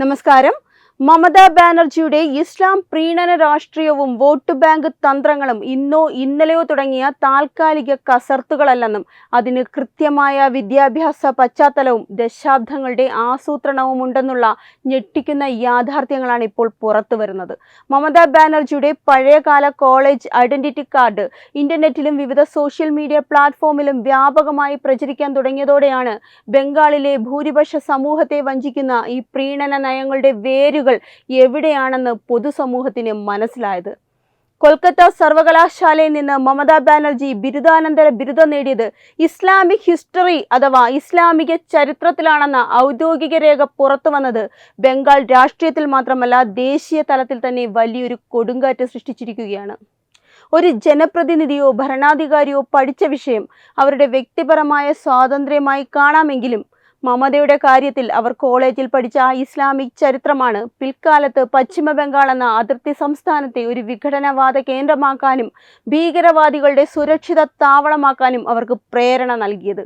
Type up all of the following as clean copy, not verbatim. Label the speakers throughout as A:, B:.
A: നമസ്കാരം. മമതാ ബാനർജിയുടെ ഇസ്ലാം പ്രീണന രാഷ്ട്രീയവും വോട്ട് ബാങ്ക് തന്ത്രങ്ങളും ഇന്നോ ഇന്നലെയോ തുടങ്ങിയ താൽക്കാലിക കസർത്തുകളല്ലെന്നും അതിന് കൃത്യമായ വിദ്യാഭ്യാസ പശ്ചാത്തലവും ദശാബ്ദങ്ങളുടെ ആസൂത്രണവും ഉണ്ടെന്നുള്ള ഞെട്ടിക്കുന്ന യാഥാർത്ഥ്യങ്ങളാണ് ഇപ്പോൾ പുറത്തു വരുന്നത്. മമതാ ബാനർജിയുടെ പഴയകാല കോളേജ് ഐഡന്റിറ്റി കാർഡ് ഇന്റർനെറ്റിലും വിവിധ സോഷ്യൽ മീഡിയ പ്ലാറ്റ്ഫോമിലും വ്യാപകമായി പ്രചരിക്കാൻ തുടങ്ങിയതോടെയാണ് ബംഗാളിലെ ഭൂരിപക്ഷ സമൂഹത്തെ വഞ്ചിക്കുന്ന ഈ പ്രീണന നയങ്ങളുടെ വേരുകൾ എവിടെയാണെന്ന് പൊതുസമൂഹത്തിന് മനസ്സിലായത്. കൊൽക്കത്ത സർവകലാശാലയിൽ നിന്ന് മമതാ ബാനർജി ബിരുദാനന്തര ബിരുദം നേടിയത് ഇസ്ലാമിക് ഹിസ്റ്ററി അഥവാ ഇസ്ലാമിക ചരിത്രത്തിലാണെന്ന ഔദ്യോഗിക രേഖ പുറത്തു വന്നത് ബംഗാൾ രാഷ്ട്രീയത്തിൽ മാത്രമല്ല ദേശീയ തലത്തിൽ തന്നെ വലിയൊരു കൊടുങ്കാറ്റ് സൃഷ്ടിച്ചിരിക്കുകയാണ്. ഒരു ജനപ്രതിനിധിയോ ഭരണാധികാരിയോ പഠിച്ച വിഷയം അവരുടെ വ്യക്തിപരമായ സ്വാതന്ത്ര്യമായി കാണാമെങ്കിലും മമതയുടെ കാര്യത്തിൽ അവർ കോളേജിൽ പഠിച്ച ഇസ്ലാമിക് ചരിത്രമാണ് പിൽക്കാലത്ത് പശ്ചിമ ബംഗാൾ എന്ന അതിർത്തി സംസ്ഥാനത്തെ ഒരു വിഘടനവാദ കേന്ദ്രമാക്കാനും ഭീകരവാദികളുടെ സുരക്ഷിത താവളമാക്കാനും അവർക്ക് പ്രേരണ നൽകിയത്.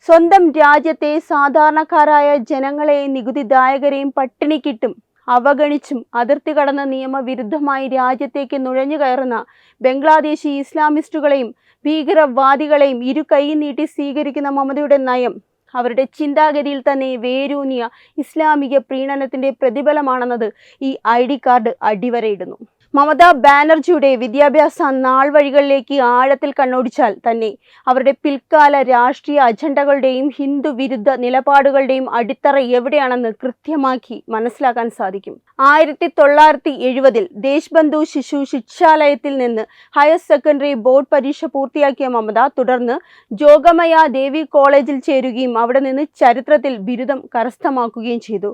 A: സ്വന്തം രാജ്യത്തെ സാധാരണക്കാരായ ജനങ്ങളെ നികുതിദായകരെയും പട്ടിണിക്കിട്ടും അവഗണിച്ചും അതിർത്തി കടന്ന് നിയമവിരുദ്ധമായി രാജ്യത്തേക്ക് നുഴഞ്ഞു കയറുന്ന ബംഗ്ലാദേശി ഇസ്ലാമിസ്റ്റുകളെയും ഭീകരവാദികളെയും ഇരു കൈ നീട്ടി സ്വീകരിക്കുന്ന മമതയുടെ നയം അവരുടെ ചിന്താഗതിയിൽ തന്നെ വേരൂന്നിയ ഇസ്ലാമിക പ്രീണനത്തിന്റെ പ്രതിഫലമാണെന്നത് ഈ ID കാർഡ് അടിവരയിടുന്നു. മമതാ ബാനർജിയുടെ വിദ്യാഭ്യാസ നാൾവഴികളിലേക്ക് ആഴത്തിൽ കണ്ണോടിച്ചാൽ തന്നെ അവരുടെ പിൽക്കാല രാഷ്ട്രീയ അജണ്ടകളുടെയും ഹിന്ദു വിരുദ്ധ നിലപാടുകളുടെയും അടിത്തറ എവിടെയാണെന്ന് കൃത്യമാക്കി മനസ്സിലാക്കാൻ സാധിക്കും. 1970 ദേശബന്ധു ശിശു ശിക്ഷാലയത്തിൽ നിന്ന് ഹയർ സെക്കൻഡറി ബോർഡ് പരീക്ഷ പൂർത്തിയാക്കിയ മമത തുടർന്ന് ജോഗമയ ദേവി കോളേജിൽ ചേരുകയും അവിടെ നിന്ന് ചരിത്രത്തിൽ ബിരുദം കരസ്ഥമാക്കുകയും ചെയ്തു.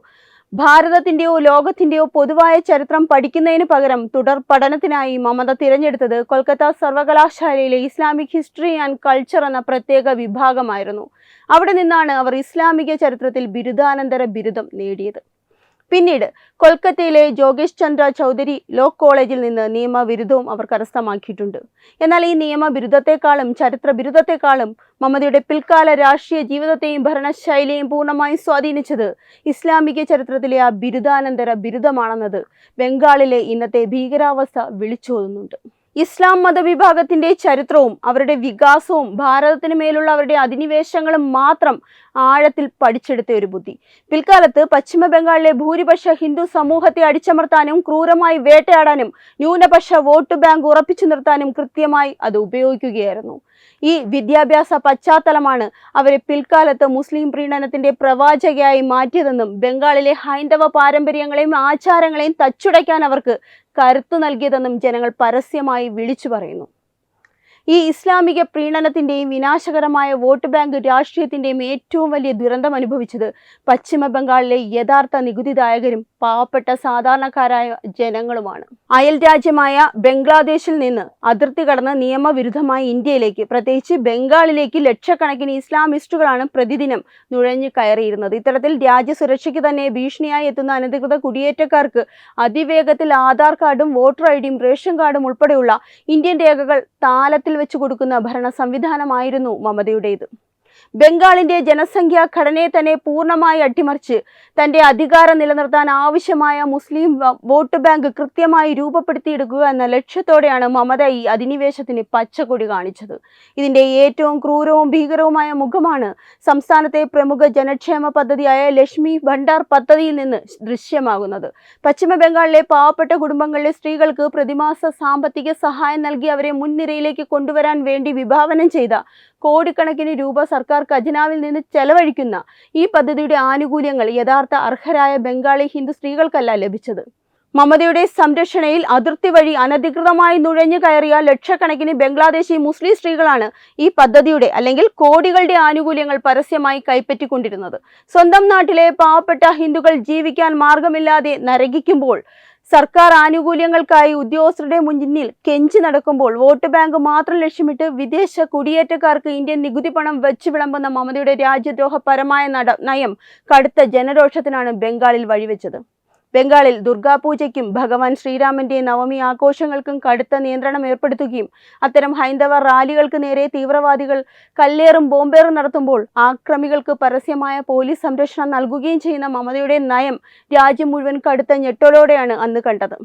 A: ഭാരതത്തിന്റെയോ ലോകത്തിന്റെയോ പൊതുവായ ചരിത്രം പഠിക്കുന്നതിന് പകരം തുടർ പഠനത്തിനായി മമത തിരഞ്ഞെടുത്തത് കൊൽക്കത്ത സർവകലാശാലയിലെ ഇസ്ലാമിക് ഹിസ്റ്ററി ആൻഡ് കൾച്ചർ എന്ന പ്രത്യേക വിഭാഗമായിരുന്നു. അവിടെ നിന്നാണ് അവർ ഇസ്ലാമിക ചരിത്രത്തിൽ ബിരുദാനന്തര ബിരുദം നേടിയത്. പിന്നീട് കൊൽക്കത്തയിലെ ജോഗേഷ് ചന്ദ്ര ചൗധരി ലോ കോളേജിൽ നിന്ന് നിയമ ബിരുദവും അവർ കരസ്ഥമാക്കിയിട്ടുണ്ട്. എന്നാൽ ഈ നിയമ ബിരുദത്തെക്കാളും ചരിത്ര ബിരുദത്തെക്കാളും മമതയുടെ പിൽക്കാല രാഷ്ട്രീയ ജീവിതത്തെയും ഭരണശൈലിയെയും പൂർണ്ണമായി സ്വാധീനിച്ചത് ഇസ്ലാമിക ചരിത്രത്തിലെ ആ ബിരുദാനന്തര ബിരുദമാണെന്നത് ബംഗാളിലെ ഇന്നത്തെ ഭീകരാവസ്ഥ വിളിച്ചോതുന്നുണ്ട്. ഇസ്ലാം മതവിഭാഗത്തിന്റെ ചരിത്രവും അവരുടെ വികാസവും ഭാരതത്തിന് മേലുള്ള അവരുടെ അധിനിവേശങ്ങളും മാത്രം ആഴത്തിൽ പഠിച്ചെടുത്ത ഒരു ബുദ്ധി പിൽക്കാലത്ത് പശ്ചിമ ബംഗാളിലെ ഭൂരിപക്ഷ ഹിന്ദു സമൂഹത്തെ അടിച്ചമർത്താനും ക്രൂരമായി വേട്ടയാടാനും ന്യൂനപക്ഷ വോട്ട് ബാങ്ക് ഉറപ്പിച്ചു നിർത്താനും കൃത്യമായി അത് ഉപയോഗിക്കുകയായിരുന്നു. ഈ വിദ്യാഭ്യാസ പശ്ചാത്തലമാണ് അവരെ പിൽക്കാലത്ത് മുസ്ലിം പ്രീണനത്തിന്റെ പ്രവാചകയായി മാറ്റിയതെന്നും ബംഗാളിലെ ഹൈന്ദവ പാരമ്പര്യങ്ങളെയും ആചാരങ്ങളെയും തച്ചുടയ്ക്കാൻ അവർക്ക് കരുത്തു നൽകിയതെന്നും ജനങ്ങൾ പരസ്യമായി വിളിച്ചു പറയുന്നു. ഈ ഇസ്ലാമിക പ്രീണനത്തിന്റെയും വിനാശകരമായ വോട്ട് ബാങ്ക് രാഷ്ട്രീയത്തിന്റെയും ഏറ്റവും വലിയ ദുരന്തം അനുഭവിച്ചത് പശ്ചിമ ബംഗാളിലെ യഥാർത്ഥ നികുതിദായകരും പാവപ്പെട്ട സാധാരണക്കാരായ ജനങ്ങളുമാണ്. അയൽ രാജ്യമായ ബംഗ്ലാദേശിൽ നിന്ന് അതിർത്തി കടന്ന് നിയമവിരുദ്ധമായി ഇന്ത്യയിലേക്ക്, പ്രത്യേകിച്ച് ബംഗാളിലേക്ക് ലക്ഷക്കണക്കിന് ഇസ്ലാമിസ്റ്റുകളാണ് പ്രതിദിനം നുഴഞ്ഞു കയറിയിരുന്നത്. ഇത്തരത്തിൽ രാജ്യസുരക്ഷയ്ക്ക് തന്നെ ഭീഷണിയായി എത്തുന്ന അനധികൃത കുടിയേറ്റക്കാർക്ക് അതിവേഗത്തിൽ ആധാർ കാർഡും വോട്ടർ ID-യും റേഷൻ കാർഡും ഉൾപ്പെടെയുള്ള ഇന്ത്യൻ രേഖകൾ താലത്തിൽ വെച്ചു കൊടുക്കുന്ന ഭരണ സംവിധാനമായിരുന്നു മമതയുടേത്. ബംഗാളിന്റെ ജനസംഖ്യാ ഘടനയെ തന്നെ പൂർണ്ണമായി അട്ടിമറിച്ച് തന്റെ അധികാരം നിലനിർത്താൻ ആവശ്യമായ മുസ്ലിം വോട്ട് ബാങ്ക് കൃത്യമായി രൂപപ്പെടുത്തിയെടുക്കുക എന്ന ലക്ഷ്യത്തോടെയാണ് മമത ഈ അധിനിവേശത്തിന് പച്ചക്കൊടി കാണിച്ചത്. ഇതിന്റെ ഏറ്റവും ക്രൂരവും ഭീകരവുമായ മുഖമാണ് സംസ്ഥാനത്തെ പ്രമുഖ ജനക്ഷേമ പദ്ധതിയായ ലക്ഷ്മി ഭണ്ഡാർ പദ്ധതിയിൽ നിന്ന് ദൃശ്യമാകുന്നത്. പശ്ചിമ ബംഗാളിലെ പാവപ്പെട്ട കുടുംബങ്ങളിലെ സ്ത്രീകൾക്ക് പ്രതിമാസ സാമ്പത്തിക സഹായം നൽകി അവരെ മുൻനിരയിലേക്ക് കൊണ്ടുവരാൻ വേണ്ടി വിഭാവനം ചെയ്ത കോടിക്കണക്കിന് രൂപ സർക്കാർ ഖജനാവിൽ നിന്ന് ചെലവഴിക്കുന്ന ഈ പദ്ധതിയുടെ ആനുകൂല്യങ്ങൾ യഥാർത്ഥ അർഹരായ ബംഗാളി ഹിന്ദു സ്ത്രീകൾക്കല്ല ലഭിച്ചത്. മമതയുടെ സംരക്ഷണയിൽ അതിർത്തി വഴി അനധികൃതമായി നുഴഞ്ഞു കയറിയ ലക്ഷക്കണക്കിന് ബംഗ്ലാദേശി മുസ്ലിം സ്ത്രീകളാണ് ഈ പദ്ധതിയുടെ അല്ലെങ്കിൽ കോടികളുടെ ആനുകൂല്യങ്ങൾ പരസ്യമായി കൈപ്പറ്റിക്കൊണ്ടിരുന്നത്. സ്വന്തം നാട്ടിലെ പാവപ്പെട്ട ഹിന്ദുക്കൾ ജീവിക്കാൻ മാർഗമില്ലാതെ നരകിക്കുമ്പോൾ, സർക്കാർ ആനുകൂല്യങ്ങൾക്കായി ഉദ്യോഗസ്ഥരുടെ മുന്നിൽ കെഞ്ചി നടക്കുമ്പോൾ, വോട്ട് ബാങ്ക് മാത്രം ലക്ഷ്യമിട്ട് വിദേശ കുടിയേറ്റക്കാർക്ക് ഇന്ത്യൻ നികുതി പണം വെച്ചു വിളമ്പുന്ന മമതയുടെ രാജ്യദ്രോഹപരമായ നയം കടുത്ത ജനരോഷത്തിനാണ് ബംഗാളിൽ വഴിവെച്ചത്. ബംഗാളിൽ ദുർഗാപൂജയ്ക്കും ഭഗവാൻ ശ്രീരാമന്റെ നവമി ആഘോഷങ്ങൾക്കും കടുത്ത നിയന്ത്രണം ഏർപ്പെടുത്തുകയും അത്തരം ഹൈന്ദവ റാലികൾക്ക് നേരെ തീവ്രവാദികൾ കല്ലേറും ബോംബേറും നടത്തുമ്പോൾ ആക്രമികൾക്ക് പരസ്യമായ പോലീസ് സംരക്ഷണം നൽകുകയും ചെയ്യുന്ന മമതയുടെ നയം രാജ്യം മുഴുവൻ കടുത്ത ഞെട്ടലോടെയാണ് അന്ന് കണ്ടത്.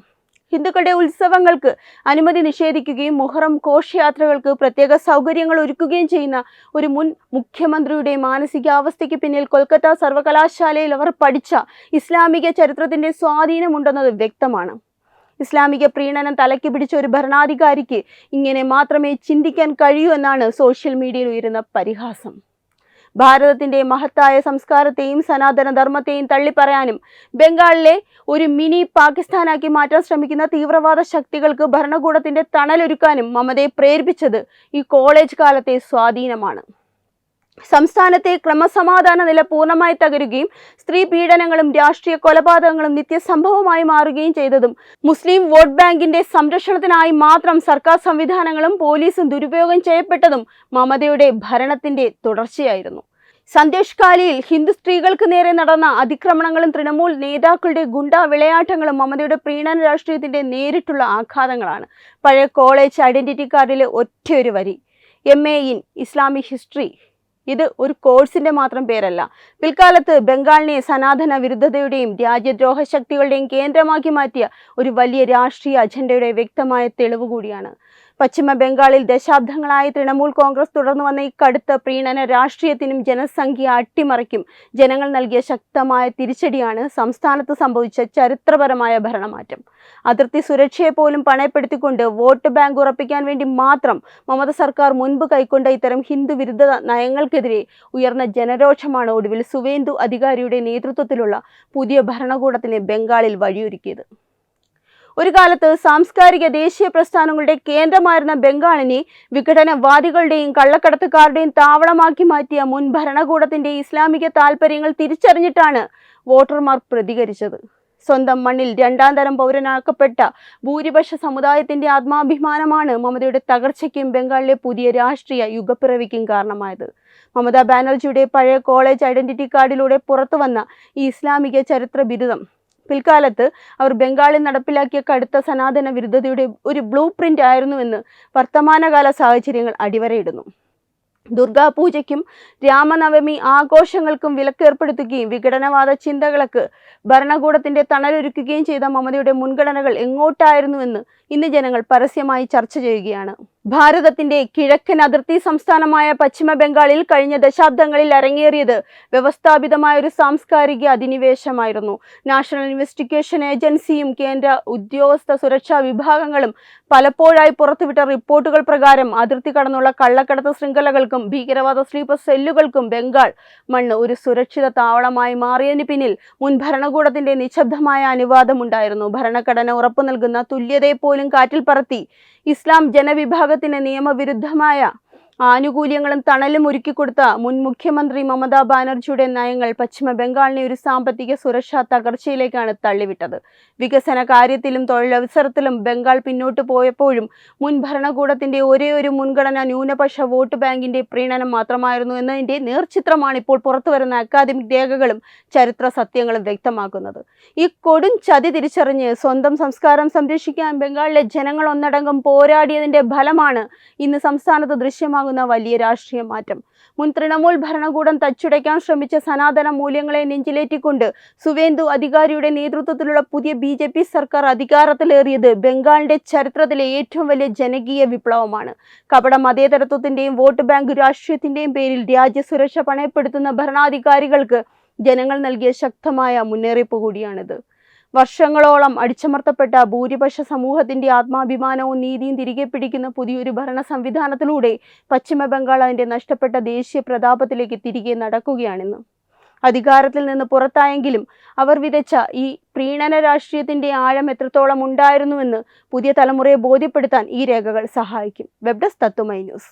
A: ഹിന്ദുക്കളുടെ ഉത്സവങ്ങൾക്ക് അനുമതി നിഷേധിക്കുകയും മുഹറം ഘോഷയാത്രകൾക്ക് പ്രത്യേക സൗകര്യങ്ങൾ ഒരുക്കുകയും ചെയ്യുന്ന ഒരു മുൻ മുഖ്യമന്ത്രിയുടെ മാനസികാവസ്ഥയ്ക്ക് പിന്നിൽ കൊൽക്കത്ത സർവകലാശാലയിൽ അവർ പഠിച്ച ഇസ്ലാമിക ചരിത്രത്തിന്റെ സ്വാധീനമുണ്ടെന്നത് വ്യക്തമാണ്. ഇസ്ലാമിക പ്രീണനം തലയ്ക്ക് പിടിച്ച ഒരു ഭരണാധികാരിക്ക് ഇങ്ങനെ മാത്രമേ ചിന്തിക്കാൻ കഴിയൂ എന്നാണ് സോഷ്യൽ മീഡിയയിൽ ഉയരുന്ന പരിഹാസം. ഭാരതത്തിന്റെ മഹത്തായ സംസ്കാരത്തെയും സനാതന ധർമ്മത്തെയും തള്ളിപ്പറയാനും ബംഗാളിലെ ഒരു മിനി പാകിസ്ഥാനാക്കി മാറ്റാൻ ശ്രമിക്കുന്ന തീവ്രവാദ ശക്തികൾക്ക് ഭരണകൂടത്തിന്റെ തണലൊരുക്കാനും മമതയെ പ്രേരിപ്പിച്ചത് ഈ കോളേജ് കാലത്തെ സ്വാധീനമാണ്. സംസ്ഥാനത്തെ ക്രമസമാധാന നില പൂർണ്ണമായി തകരുകയും സ്ത്രീ പീഡനങ്ങളും രാഷ്ട്രീയ കൊലപാതകങ്ങളും നിത്യസംഭവമായി മാറുകയും ചെയ്തതും മുസ്ലിം വോട്ട് ബാങ്കിന്റെ സംരക്ഷണത്തിനായി മാത്രം സർക്കാർ സംവിധാനങ്ങളും പോലീസും ദുരുപയോഗം ചെയ്യപ്പെട്ടതും മമതയുടെ ഭരണത്തിന്റെ തുടർച്ചയായിരുന്നു. സന്ദേശ് കാലിയിൽ ഹിന്ദു സ്ത്രീകൾക്ക് നേരെ നടന്ന അതിക്രമണങ്ങളും തൃണമൂൽ നേതാക്കളുടെ ഗുണ്ടാ വിളയാട്ടങ്ങളും മമതയുടെ പ്രീണന രാഷ്ട്രീയത്തിന്റെ നേരിട്ടുള്ള ആഘാതങ്ങളാണ്. പഴയ കോളേജ് ഐഡന്റിറ്റി കാർഡിലെ ഒറ്റയൊരു വരി MA ഇൻ ഇസ്ലാമിക് ഹിസ്റ്ററി. ഇത് ഒരു കോഴ്സിന്റെ മാത്രം പേരല്ല, പിൽക്കാലത്ത് ബംഗാളിനെ സനാതന വിരുദ്ധതയുടെയും രാജ്യദ്രോഹ ശക്തികളുടെയും കേന്ദ്രമാക്കി മാറ്റിയ ഒരു വലിയ രാഷ്ട്രീയ അജണ്ടയുടെ വ്യക്തമായ തെളിവ് കൂടിയാണ്. പശ്ചിമ ബംഗാളിൽ ദശാബ്ദങ്ങളായി തൃണമൂൽ കോൺഗ്രസ് തുടർന്നു വന്ന ഈ കടുത്ത പ്രീണന രാഷ്ട്രീയത്തിനും ജനസംഖ്യ അട്ടിമറിക്കും ജനങ്ങൾ നൽകിയ ശക്തമായ തിരിച്ചടിയാണ് സംസ്ഥാനത്ത് സംഭവിച്ച ചരിത്രപരമായ ഭരണമാറ്റം. അതിർത്തി സുരക്ഷയെ പോലും പണയപ്പെടുത്തിക്കൊണ്ട് വോട്ട് ബാങ്ക് ഉറപ്പിക്കാൻ വേണ്ടി മാത്രം മമത സർക്കാർ മുൻപ് കൈക്കൊണ്ട ഇത്തരം ഹിന്ദു വിരുദ്ധ നയങ്ങൾക്കെതിരെ ഉയർന്ന ജനരോഷമാണ് ഒടുവിൽ സുവേന്ദു അധികാരിയുടെ നേതൃത്വത്തിലുള്ള പുതിയ ഭരണകൂടത്തിന് ബംഗാളിൽ വഴിയൊരുക്കിയത്. ഒരു കാലത്ത് സാംസ്കാരിക ദേശീയ പ്രസ്ഥാനങ്ങളുടെ കേന്ദ്രമായിരുന്ന ബംഗാളിനെ വിഘടനവാദികളുടെയും കള്ളക്കടത്തുകാരുടെയും താവളമാക്കി മാറ്റിയ മുൻ ഭരണകൂടത്തിന്റെ ഇസ്ലാമിക താൽപര്യങ്ങൾ തിരിച്ചറിഞ്ഞിട്ടാണ് വോട്ടർമാർ പ്രതികരിച്ചത്. സ്വന്തം മണ്ണിൽ രണ്ടാം തരം പൗരനാക്കപ്പെട്ട ഭൂരിപക്ഷ സമുദായത്തിന്റെ ആത്മാഭിമാനമാണ് മമതയുടെ തകർച്ചയ്ക്കും ബംഗാളിലെ പുതിയ രാഷ്ട്രീയ യുഗപ്പിറവിക്കും കാരണമായത്. മമതാ ബാനർജിയുടെ പഴയ കോളേജ് ഐഡന്റിറ്റി കാർഡിലൂടെ പുറത്തുവന്ന ഈ ഇസ്ലാമിക ചരിത്ര ബിരുദം പിൽക്കാലത്ത് അവർ ബംഗാളിൽ നടപ്പിലാക്കിയ കടുത്ത സനാതന വിരുദ്ധതയുടെ ഒരു ബ്ലൂ പ്രിന്റ് ആയിരുന്നുവെന്ന് വർത്തമാനകാല സാഹചര്യങ്ങൾ അടിവരയിടുന്നു. ദുർഗാപൂജയ്ക്കും രാമനവമി ആഘോഷങ്ങൾക്കും വിലക്കേർപ്പെടുത്തുകയും വിഘടനവാദ ചിന്തകൾക്ക് ഭരണകൂടത്തിന്റെ തണലൊരുക്കുകയും ചെയ്ത മമതയുടെ മുൻഗണനകൾ എങ്ങോട്ടായിരുന്നുവെന്ന് ഇന്ന് ജനങ്ങൾ പരസ്യമായി ചർച്ച ചെയ്യുകയാണ്. ഭാരതത്തിന്റെ കിഴക്കൻ അതിർത്തി സംസ്ഥാനമായ പശ്ചിമ ബംഗാളിൽ കഴിഞ്ഞ ദശാബ്ദങ്ങളിൽ അരങ്ങേറിയത് വ്യവസ്ഥാപിതമായ ഒരു സാംസ്കാരിക അധിനിവേശമായിരുന്നു. നാഷണൽ ഇൻവെസ്റ്റിഗേഷൻ ഏജൻസിയും കേന്ദ്ര ഉദ്യോഗസ്ഥ സുരക്ഷാ വിഭാഗങ്ങളും പലപ്പോഴായി പുറത്തുവിട്ട റിപ്പോർട്ടുകൾ പ്രകാരം അതിർത്തി കടന്നുള്ള കള്ളക്കടത്ത് ശൃംഖലകൾക്കും ഭീകരവാദ സ്ലീപ്പർ സെല്ലുകൾക്കും ബംഗാൾ മണ്ണ് ഒരു സുരക്ഷിത താവളമായി മാറിയതിന് പിന്നിൽ മുൻ ഭരണകൂടത്തിന്റെ നിശബ്ദമായ അനുവാദമുണ്ടായിരുന്നു. ഭരണഘടന ഉറപ്പു നൽകുന്ന തുല്യതയെ പോലും കാറ്റിൽ പറത്തി ഇസ്ലാം ജനവിഭാഗത്തിന് നിയമവിരുദ്ധമായ ആനുകൂല്യങ്ങളും തണലും ഒരുക്കിക്കൊടുത്ത മുൻ മുഖ്യമന്ത്രി മമതാ ബാനർജിയുടെ നയങ്ങൾ പശ്ചിമ ബംഗാളിനെ ഒരു സാമ്പത്തിക സുരക്ഷാ തകർച്ചയിലേക്കാണ് തള്ളിവിട്ടത്. വികസന കാര്യത്തിലും തൊഴിലവസരത്തിലും ബംഗാൾ പിന്നോട്ട് പോയപ്പോഴും മുൻ ഭരണകൂടത്തിന്റെ ഒരേ ഒരു മുൻഗണന ന്യൂനപക്ഷ വോട്ട് ബാങ്കിന്റെ പ്രീണനം മാത്രമായിരുന്നു എന്നതിന്റെ നേർചിത്രമാണ് ഇപ്പോൾ പുറത്തുവരുന്ന അക്കാദമിക് രേഖകളും ചരിത്ര സത്യങ്ങളും വ്യക്തമാക്കുന്നത്. ഈ കൊടും ചതി തിരിച്ചറിഞ്ഞ് സ്വന്തം സംസ്കാരം സംരക്ഷിക്കാൻ ബംഗാളിലെ ജനങ്ങൾ ഒന്നടങ്കം പോരാടിയതിന്റെ ഫലമാണ് ഇന്ന് സംസ്ഥാനത്ത് ദൃശ്യമാകുന്ന വലിയ രാഷ്ട്രീയ മാറ്റം. മുൻ തൃണമൂൽ ഭരണകൂടം തച്ചുടയ്ക്കാൻ ശ്രമിച്ച സനാതന മൂല്യങ്ങളെ നെഞ്ചിലേറ്റിക്കൊണ്ട് സുവേന്ദു അധികാരിയുടെ നേതൃത്വത്തിലുള്ള പുതിയ BJP സർക്കാർ അധികാരത്തിലേറിയത് ബംഗാളിന്റെ ചരിത്രത്തിലെ ഏറ്റവും വലിയ ജനകീയ വിപ്ലവമാണ്. കപട മതേതരത്വത്തിന്റെയും വോട്ട് ബാങ്ക് രാഷ്ട്രീയത്തിന്റെയും പേരിൽ രാജ്യസുരക്ഷ പണയപ്പെടുത്തുന്ന ഭരണാധികാരികൾക്ക് ജനങ്ങൾ നൽകിയ ശക്തമായ മുന്നറിയിപ്പ് കൂടിയാണിത്. വർഷങ്ങളോളം അടിച്ചമർത്തപ്പെട്ട ഭൂരിപക്ഷ സമൂഹത്തിന്റെ ആത്മാഭിമാനവും നീതിയും തിരികെ പിടിക്കുന്ന പുതിയൊരു ഭരണ സംവിധാനത്തിലൂടെ പശ്ചിമ ബംഗാൾ അതിന്റെ നഷ്ടപ്പെട്ട ദേശീയ പ്രതാപത്തിലേക്ക് തിരികെ നടക്കുകയാണെന്ന്. അധികാരത്തിൽ നിന്ന് പുറത്തായെങ്കിലും അവർ വിതച്ച ഈ പ്രീണന രാഷ്ട്രീയത്തിന്റെ ആഴം എത്രത്തോളം ഉണ്ടായിരുന്നുവെന്ന് പുതിയ തലമുറയെ ബോധ്യപ്പെടുത്താൻ ഈ രേഖകൾ സഹായിക്കും. വെബ് ഡെസ്ക് തത്തുമൈ ന്യൂസ്.